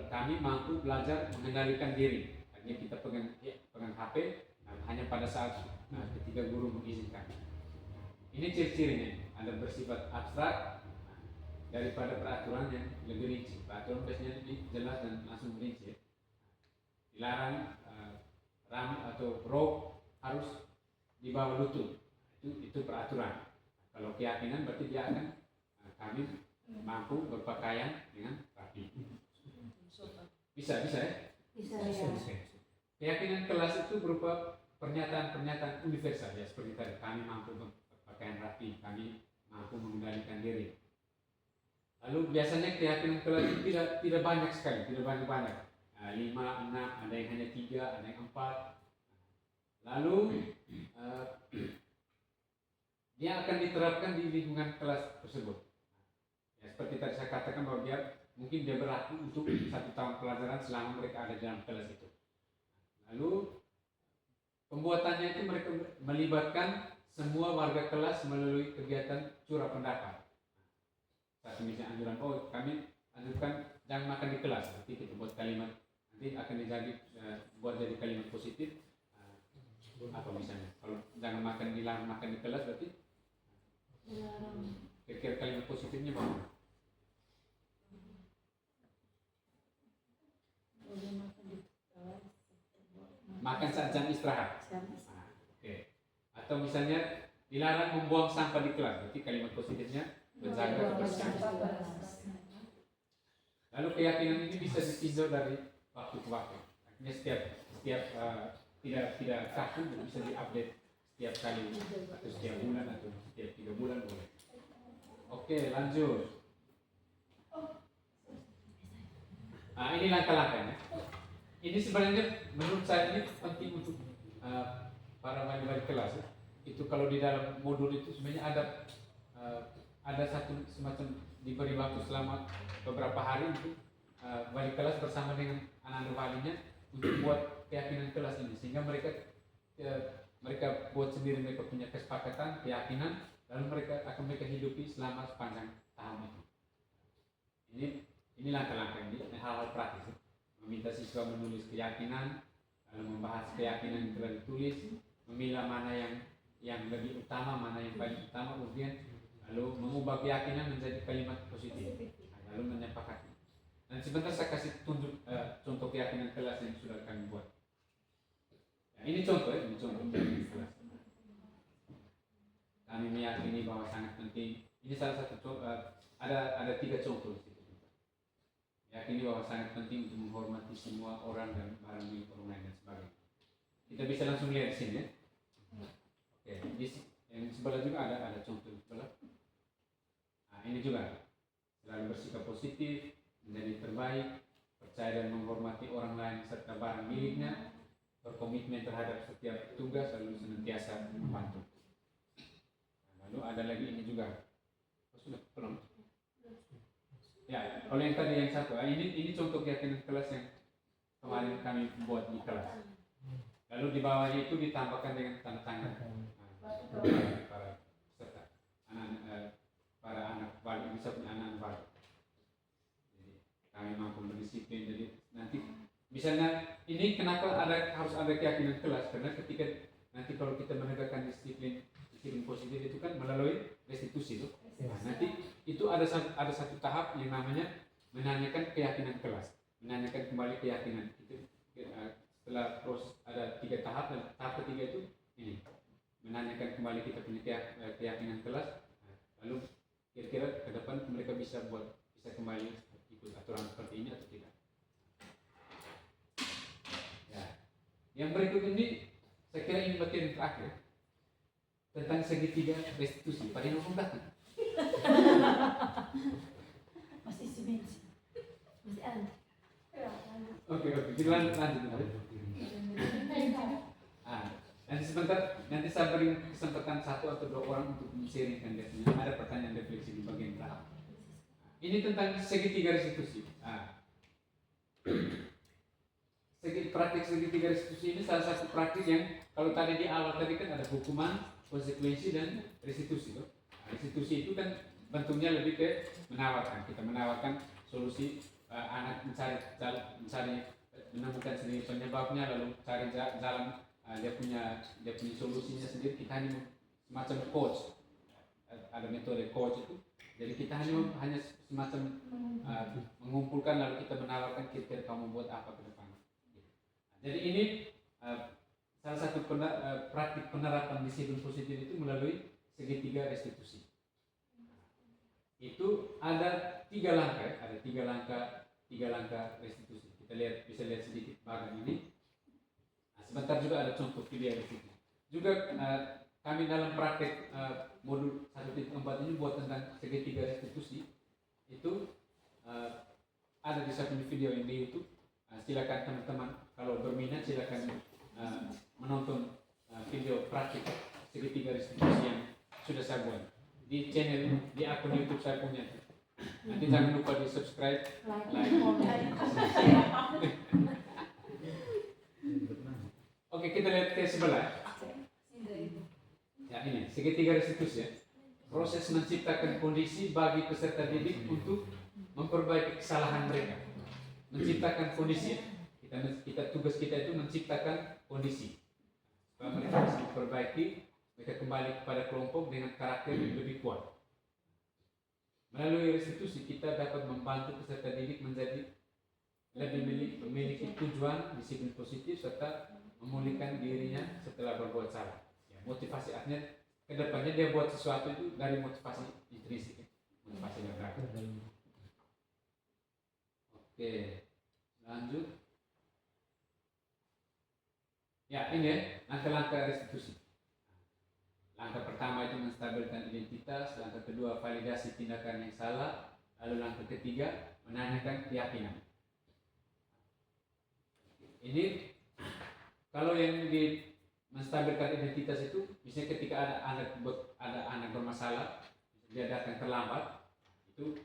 kami mampu belajar mengendalikan diri. Artinya kita pegang HP hanya pada saat ketika guru mengizinkan. Ini ciri-cirinya, ada bersifat abstrak daripada peraturan yang lebih rinci. Peraturan biasanya lebih jelas dan langsung rinci. Dilarang RAM atau ROM harus di bawah lutut. Itu peraturan. Kalau keyakinan berarti dia akan kami mampu berpakaian dengan rapi. Bisa ya? Bisa. Keyakinan kelas itu berupa pernyataan-pernyataan universal ya, seperti tadi kami mampu berpakaian rapi, kami mampu mengendalikan diri. Lalu biasanya keyakinan kelas itu tidak banyak sekali, tidak banyak. 5, 6, ada yang hanya 3, ada yang 4. Lalu dia akan diterapkan di lingkungan kelas tersebut. Ya, seperti tadi saya katakan bahwa mungkin dia berlaku untuk 1 tahun pelajaran selama mereka ada dalam kelas itu. Lalu pembuatannya itu mereka melibatkan semua warga kelas melalui kegiatan curah pendapat. Satu misalnya anjuran, kami anjurkan jangan makan di kelas, nanti kita buat kalimat, nanti akan buat jadi kalimat positif. Apa misalnya, kalau jangan makan di kelas berarti kira-kira kalimat positifnya bagaimana? Makan saat jam istirahat. Oke. Atau misalnya dilarang membuang sampah di kelas, berarti kalimat positifnya menjaga kebersihan. Lalu keyakinan ini bisa ditinjau dari waktu ke waktu. Artinya setiap tidak kaku, bisa diupdate setiap kali atau setiap bulan atau setiap 3 bulan boleh. Oke, lanjut. Ini langkah-langkahnya. Ini sebenarnya menurut saya ini penting untuk para wali-wali kelas. Itu kalau di dalam modul itu sebenarnya ada satu semacam diberi waktu selama beberapa hari untuk wali kelas bersama dengan anak-anak walinya untuk buat keyakinan kelas ini, sehingga mereka buat sendiri, mereka punya kesepakatan, keyakinan, lalu mereka hidupi selama sepanjang tahun itu. Ini langkah-langkah ini hal-hal praktis. Meminta siswa menulis keyakinan, lalu membahas keyakinan yang telah ditulis, memilah mana yang lebih utama, mana yang paling utama, kemudian lalu mengubah keyakinan menjadi kalimat positif, lalu menyepakati. Dan sebentar saya kasih tunjuk contoh keyakinan kelas yang sudah kami buat. Ini contoh keyakinan kelas. Kami meyakini bahwa sangat penting. Ini salah satu ada 3 contoh di situ. Yakini bahwa sangat penting untuk menghormati semua orang dan barang milik orang lain dan sebagainya. Kita bisa langsung lihat di sini ya. Oke, yang sebelah juga ada contoh di sebelah. Ini juga selalu bersikap positif, menjadi terbaik, percaya dan menghormati orang lain serta barang miliknya, berkomitmen terhadap setiap tugas, lalu senantiasa membantu. Lalu ada lagi ini juga. Sudah belum? Ya, oleh yang tadi yang satu, ini contoh keyakinan kelas yang kemarin kami buat di kelas. Lalu di bawahnya itu ditambahkan dengan tanda tangan para peserta, para anak wali, bisa punya anak wali. Jadi kami mampu berdisiplin. Jadi nanti misalnya ini kenapa harus ada keyakinan kelas, karena ketika nanti kalau kita menegakkan disiplin positif itu kan melalui restitusi itu. Nah, nanti itu ada satu tahap yang namanya menanyakan keyakinan kelas, menanyakan kembali keyakinan itu. Setelah proses ada 3 tahap, dan tahap ketiga itu ini menanyakan kembali kita punya keyakinan kelas. Lalu kira-kira ke depan mereka bisa kembali ikut aturan seperti ini atau tidak. Ya, yang berikut ini saya kira ini bagian terakhir tentang segitiga restitusi. Pada yang mau datang. Masih isi bensin. Masih ada. Oke, kita lanjut. Nanti sebentar, nanti saya beri kesempatan 1 atau 2 orang untuk men-sharingkan dia punya. Ada pertanyaan refleksi di bagian terakhir. Ini tentang segitiga restitusi. Praktik segitiga restitusi ini salah satu praktik yang kalau tadi di awal tadi kan ada hukuman, konsekuensi dan restitusi. Restitusi itu kan bentuknya lebih ke menawarkan. Kita menawarkan solusi, anak menemukan sendiri penyebabnya, lalu cari jalan, dia punya solusinya sendiri. Kita hanya semacam coach, ada metode coach itu. Jadi kita hanya semacam mengumpulkan, lalu kita menawarkan kira-kira kamu buat apa ke depan. Jadi ini salah satu praktik penerapan disiplin positif itu melalui segitiga restitusi. Itu ada 3 langkah, tiga langkah restitusi. Kita bisa lihat sedikit bagian ini. Nah, sebentar juga ada contoh video restitusi. Juga kami dalam praktek modul 1.4 ini buat tentang segitiga restitusi. Itu ada di satu video yang di YouTube. Silakan teman-teman kalau berminat silakan menonton video praktik segitiga restitusi yang sudah saya buat di channel, di akun YouTube saya punya. Nanti jangan lupa di subscribe, like. Oke, kita lihat ke sebelah. Ya, ini segitiga restitusi ya. Proses menciptakan kondisi bagi peserta didik untuk memperbaiki kesalahan mereka. Menciptakan kondisi. Kita tugas kita itu menciptakan kondisi supaya mereka bisa memperbaiki, mereka kembali kepada kelompok dengan karakter yang lebih kuat. Melalui restitusi kita dapat membantu peserta didik menjadi lebih memiliki tujuan, disiplin positif serta memulihkan dirinya setelah berbuat salah. Ya, motivasi artinya kedepannya dia buat sesuatu itu dari motivasi intrinsik, motivasi yang terakhir. Oke, lanjut. Ya, ini ya, langkah-langkah restitusi. Langkah pertama itu menstabilkan identitas, langkah kedua validasi tindakan yang salah, lalu langkah ketiga menanyakan keyakinan. Ini kalau yang di menstabilkan identitas itu, misalnya ketika ada anak bermasalah, dia datang terlambat, itu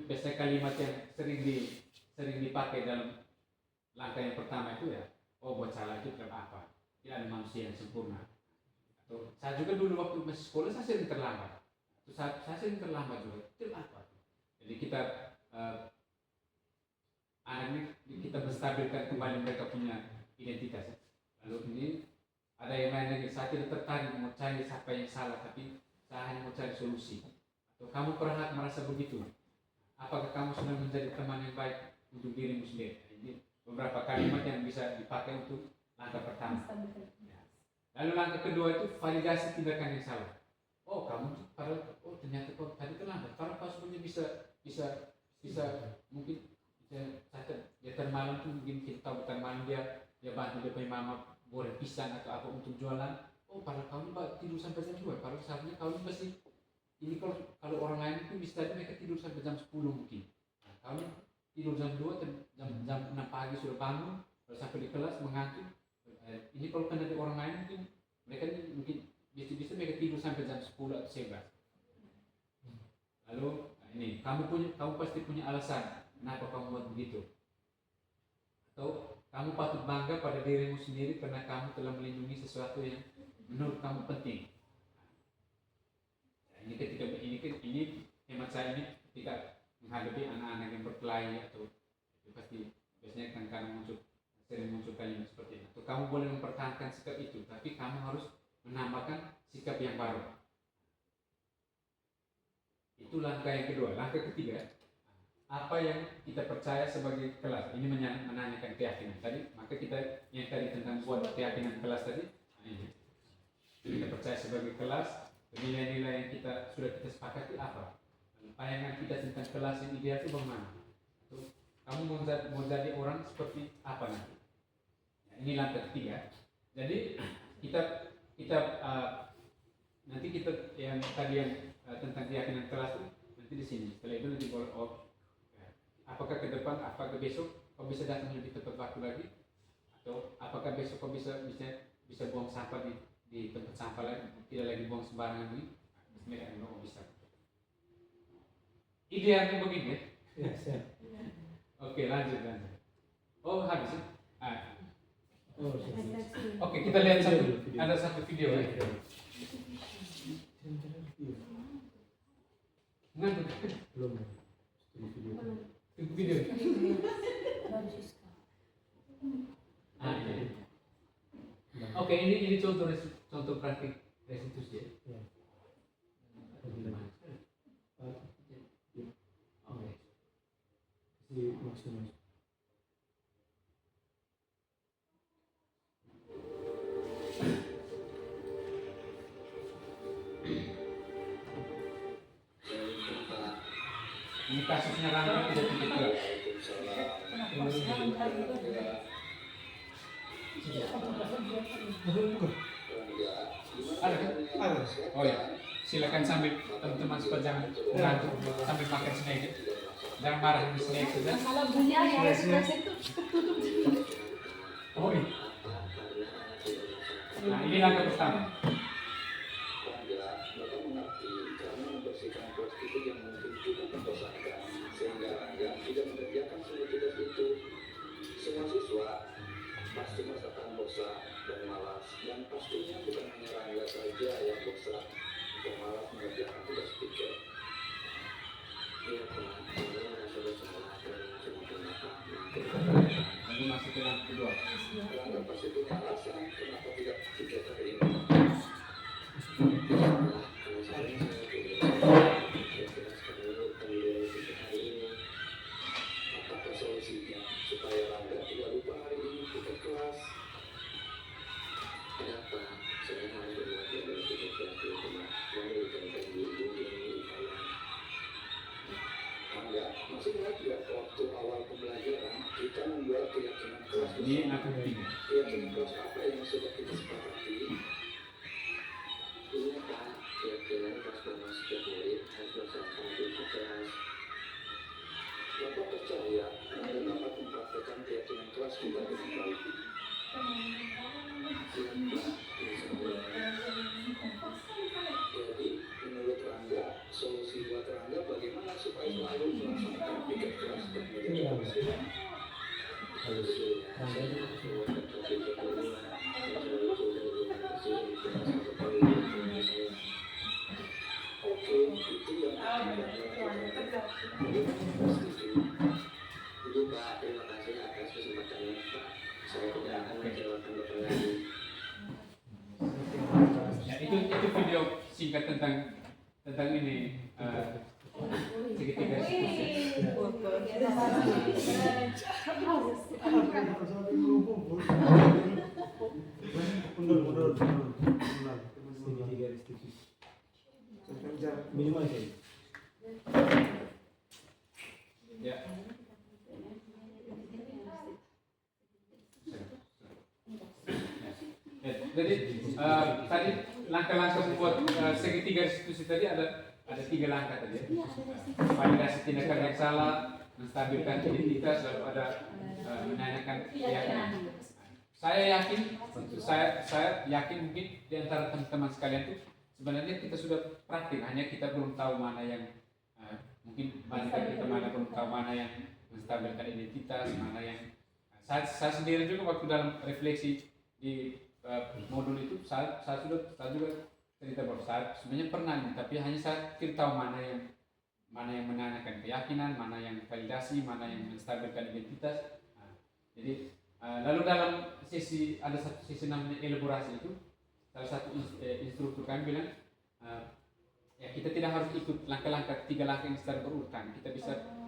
biasanya kalimat yang sering dipakai dalam langkah yang pertama itu ya, oh buat salah itu apa? Tidak ada manusia yang sempurna. Atau saya juga dulu waktu masih sekolah saya sering terlambat. Saya sering terlambat juga. Itu apa? Jadi kita anak ini kita menstabilkan kembali mereka punya identitas. Lalu ini ada yang lain lagi, saya tidak tertarik mau cari siapa yang salah, tapi saya hanya mau cari solusi. Atau kamu pernah merasa begitu? Apakah kamu sudah menjadi teman yang baik untuk dirimu sendiri? Ini beberapa kalimat yang bisa dipakai untuk langkah pertama. Ya. Lalu langkah kedua itu validasi tindakan yang salah. Oh kamu ternyata kau tadi terlambat. Kalau kau sebenarnya bisa mungkin dia termalam tuh mungkin kita tahu termalam dia bantu dia punya mama goreng pisang atau apa untuk jualan. Oh padahal kamu tidur sampai jam 2. Padahal seharusnya kamu pasti ini kalau orang lain itu bisa mereka tidur sampai jam 10 mungkin. Nah, kamu tidur jam 2 jam 6 pagi sudah bangun, lalu sampai di kelas mengantuk. Ini kalau kena di orang lain mungkin bisa mereka tidur sampai jam 10 atau 11. Lalu ini kamu pasti punya alasan kenapa kamu buat begitu. Atau kamu patut bangga pada dirimu sendiri karena kamu telah melindungi sesuatu yang menurut kamu penting. Nah, ini hemat saya ini ketika menghadapi anak-anak yang berkelahi atau itu pasti biasanya kan sering muncul kalimat seperti itu. Atau kamu boleh mempertahankan sikap itu, tapi kamu harus menambahkan sikap yang baru. Itu langkah yang kedua. Langkah ketiga, apa yang kita percaya sebagai kelas. Ini menanyakan keyakinan tadi. Maka kita yang tadi tentang buat keyakinan kelas tadi, ini kita percaya sebagai kelas. Nilai-nilai yang sudah kita sepakati apa? Bayangan kita tentang kelas yang ideal itu bagaimana? Kamu mau jadi orang seperti apa nanti? Ya, ini langkah ketiga. Jadi nanti kita yang tadi yang tentang keyakinan kelas itu nanti di sini. Setelah itu nanti apakah ke depan, apakah besok kau bisa datang lebih tepat waktu lagi? Atau apakah besok kau bisa buang sampah di tempat sampah lagi, tidak lagi buang sembarangan ini? Bismillah, bisa. Idealnya begini ya? Yes. Oke, lanjut. Oh, habis ya? Oke, kita lihat ada satu video ya. Ngantuk? Belum. Video. Oke, ini contoh praktik restitusi ya. Ini kasusnya Rangga tidak titik. Ada kan? Ada. Oh ya, silakan sambil teman-teman sempat jangan mengantuk sambil makan snack. Jangan marah di snack saja. Oh iya. Nah ini langkah pertama. Semua siswa pasti merasakan bosan dan malas, dan pastinya bukan hanya Rangga saja yang bosan dan malas mengerjakan tugas pikir. Iya Pak, saya merasa bersalah dan cuma Ini masuk ke yang kedua. Rangga pasti punya alasan kenapa tidak pikir hari ini. Kalau saya jelaskan dulu pendirian pikir hari ini. Apakah solusinya supaya Rangga tidak lupa hari ini ikut kelas? Kenapa saya harus berbuat dari ikut kelas di rumah memberikan janji ibu yang milik kalian? Rangga, masih ingat tidak waktu awal pembelajaran kita membuat keyakinan kelas Ini bersama? langkah ketiga. Keyakinan kelas apa yang sudah kita sepakati? Ini Pak, keyakinan kelas bersama setiap murid harus melaksanakan ikut kelas. Bapak percaya Anda dapat mempraktekkan keyakinan kelas juga dengan baik. Jadi, menurut Rangga, solusi buat Rangga bagaimana supaya selalu melaksanakan piket kelas dan menjadi kebersihan? Oke, itu yang Ibu Pak, terima kasih atas kesempatannya Pak. Saya tidak akan menjawabkan Bapak lagi. Ya, itu video singkat tentang ini segitiga diskusi. Minimal sih. Ya. Ya, jadi tadi langkah-langkah membuat segitiga diskusi tadi ada 3 langkah tadi. Validasi tindakan yang salah, menstabilkan identitas, lalu ada menanyakan keyakinan. Saya yakin mungkin di antara teman-teman sekalian itu sebenarnya kita sudah praktik, hanya kita belum tahu mana yang mungkin banyak kita belum tahu mana yang menstabilkan identitas, mana yang saya sendiri juga waktu dalam refleksi di modul itu saya juga cerita bahwa saya sebenarnya pernah nih, tapi hanya saya tidak tahu mana yang menanyakan keyakinan, mana yang validasi, mana yang menstabilkan identitas. Jadi lalu dalam ada satu sesi namanya elaborasi itu, salah satu instruktur kami bilang ya kita tidak harus ikut langkah-langkah 3 langkah yang secara berurutan. Kita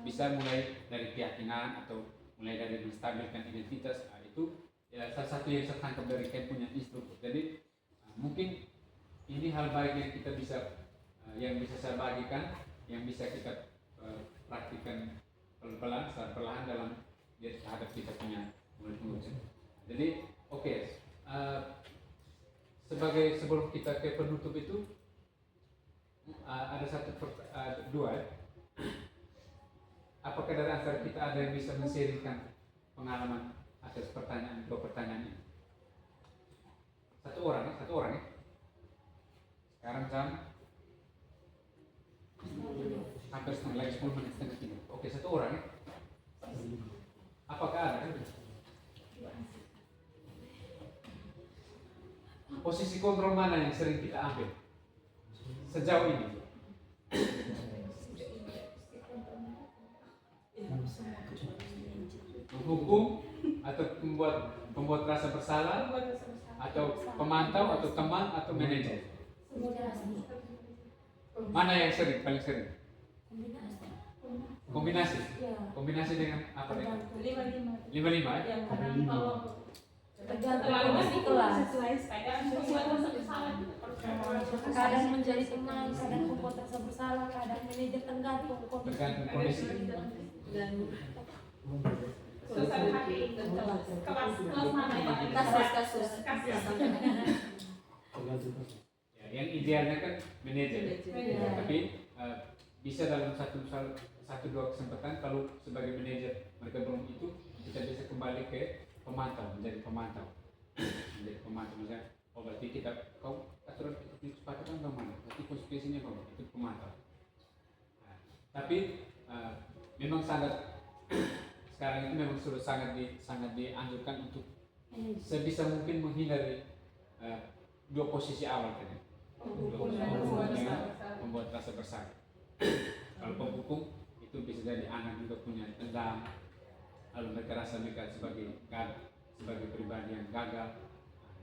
bisa mulai dari keyakinan atau mulai dari menstabilkan identitas. Itu ya salah satu yang saya tangkap dari Ken punya instruktur. Jadi mungkin ini hal baik yang kita bisa saya bagikan, yang bisa kita praktikkan pelan-pelan, secara perlahan dalam terhadap kita punya murid-murid. Jadi sebelum kita ke penutup itu ada dua. Apakah dari antara kita ada yang bisa men-sharingkan pengalaman atas dua pertanyaan ini? Satu orang ya. Sekarang jam hampir lagi 10 menit setengah 3. Oke, satu orang ya. Apakah ada? Posisi kontrol mana yang sering kita ambil sejauh ini? Menghukum atau membuat rasa bersalah, atau pemantau, atau teman, atau manajer? Mana yang paling sering? Kombinasi dengan apa? 5-5 ya? tergantung kondisi kelas. Kadang menjadi teman, kadang membuat rasa bersalah, kadang manajer, tergantung kondisi. Dan kasus. Ya, yang idealnya kan manajer, tapi bisa dalam satu dua kesempatan kalau sebagai manajer mereka belum itu, kita bisa kembali ke pemantau, menjadi pemantau. Misalnya, oh berarti kau aturan kesepakatan bagaimana? Berarti konsekuensinya bagaimana? Itu pemantau. Nah, tapi memang sekarang itu memang sudah sangat dianjurkan untuk sebisa mungkin menghindari dua posisi awal tadi. Membuat rasa bersalah. Kalau penghukum itu bisa jadi anak juga punya dendam, lalu mereka rasa mereka sebagai pribadi yang gagal.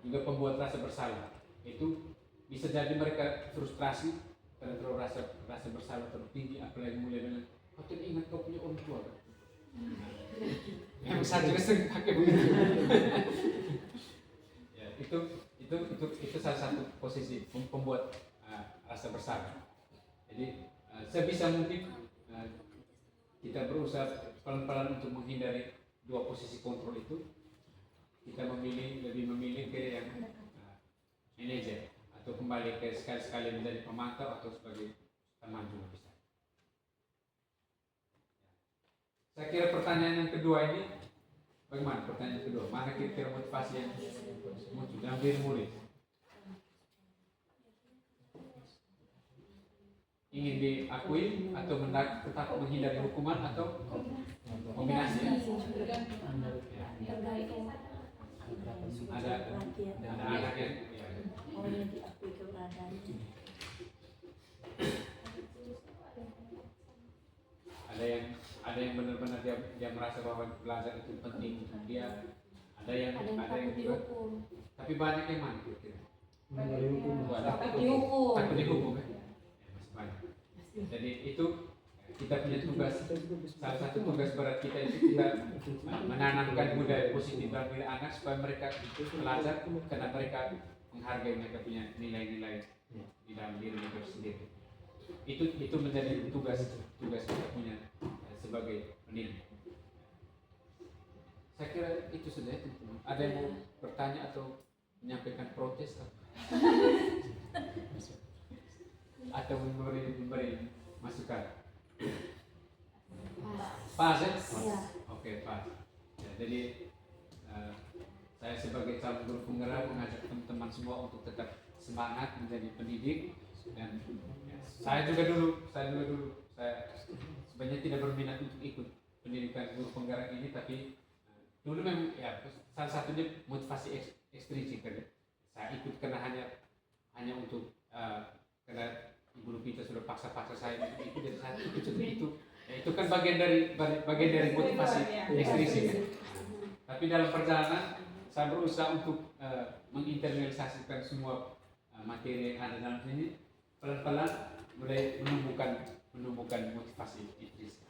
Juga pembuat rasa bersalah itu bisa jadi mereka frustrasi karena terlalu rasa bersalah terlalu tinggi, apalagi mulai dengan kau tidak ingat kau punya orang tua kan? Yang saya juga sering pakai begitu. Ya, itu salah satu posisi pembuat rasa bersalah. Jadi sebisa mungkin kita berusaha pelan-pelan untuk menghindari dua posisi kontrol itu. Kita lebih memilih ke yang manajer atau kembali ke sekali-sekali menjadi pemantau atau sebagai teman juga bisa. Saya kira pertanyaan yang kedua ini bagaimana? Pertanyaan kedua, mana kira-kira motivasi yang muncul dalam diri murid? Ingin diakui atau tetap menghindari hukuman atau kombinasi? Ada anak yang diakui keberadaannya. Ada yang benar-benar dia merasa bahwa belajar itu penting untuk dia. Ada yang juga, tapi banyak yang mana kira-kira? Takut dihukum kan? Ya, masih banyak. Jadi itu kita punya tugas, salah satu tugas berat kita itu kita menanamkan budaya positif dalam diri anak supaya mereka belajar karena mereka menghargai, mereka punya nilai-nilai di dalam diri mereka sendiri. Itu menjadi tugas kita punya sebagai pendidik. Saya kira itu saja teman-teman. Ada yang mau bertanya atau menyampaikan protes atau memberi masukan? Pas ya? Oke, pas. Ya, jadi saya sebagai calon guru penggerak mengajak teman-teman semua untuk tetap semangat menjadi pendidik. Dan ya, saya juga dulu saya sebenarnya tidak berminat untuk ikut pendidikan guru penggerak ini, tapi dulu memang ya salah satunya motivasi ekstrinsik kan. Saya ikut karena hanya untuk karena guru kita sudah paksa-paksa saya untuk ikut, jadi saya ikut seperti itu. Ya, itu kan bagian dari motivasi ekstrinsik kan. Tapi dalam perjalanan saya berusaha untuk menginternalisasikan semua materi yang ada dalam sini, pelan-pelan mulai menumbuhkan motivasi intrinsik.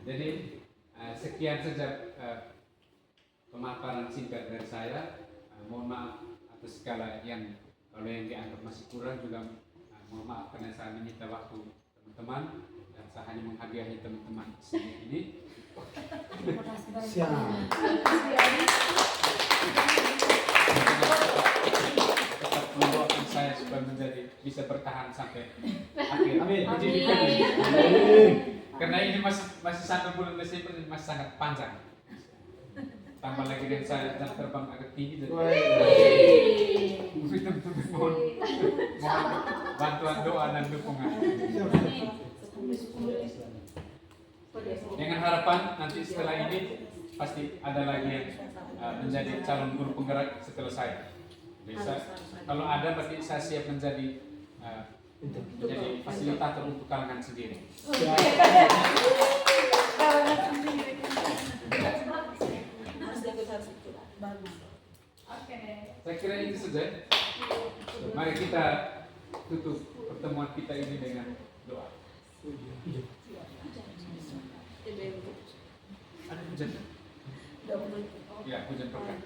Jadi sekian saja pemaparan singkat dari saya. Mohon maaf atas segala yang kalau yang dianggap masih kurang juga mohon maaf karena saya menyita waktu teman-teman dan saya hanya menghadiahi teman-teman ini. Siap. Tetap mendoakan saya supaya bisa bertahan sampai akhir. Amin. Karena ini masih sampai bulan Desember, masih sangat panjang. Tambah lagi dengan saya jam terbang agak tinggi, jadi mohon bantuan doa dan dukungan. Dengan harapan nanti setelah ini pasti ada lagi yang menjadi calon guru penggerak setelah saya. Bisa, kalau ada berarti saya siap menjadi fasilitator untuk kalangan sendiri. Saya kira itu saja. Mari kita tutup pertemuan kita ini dengan doa. Ada hujan? Udah mulai. Ya, hujan pekat.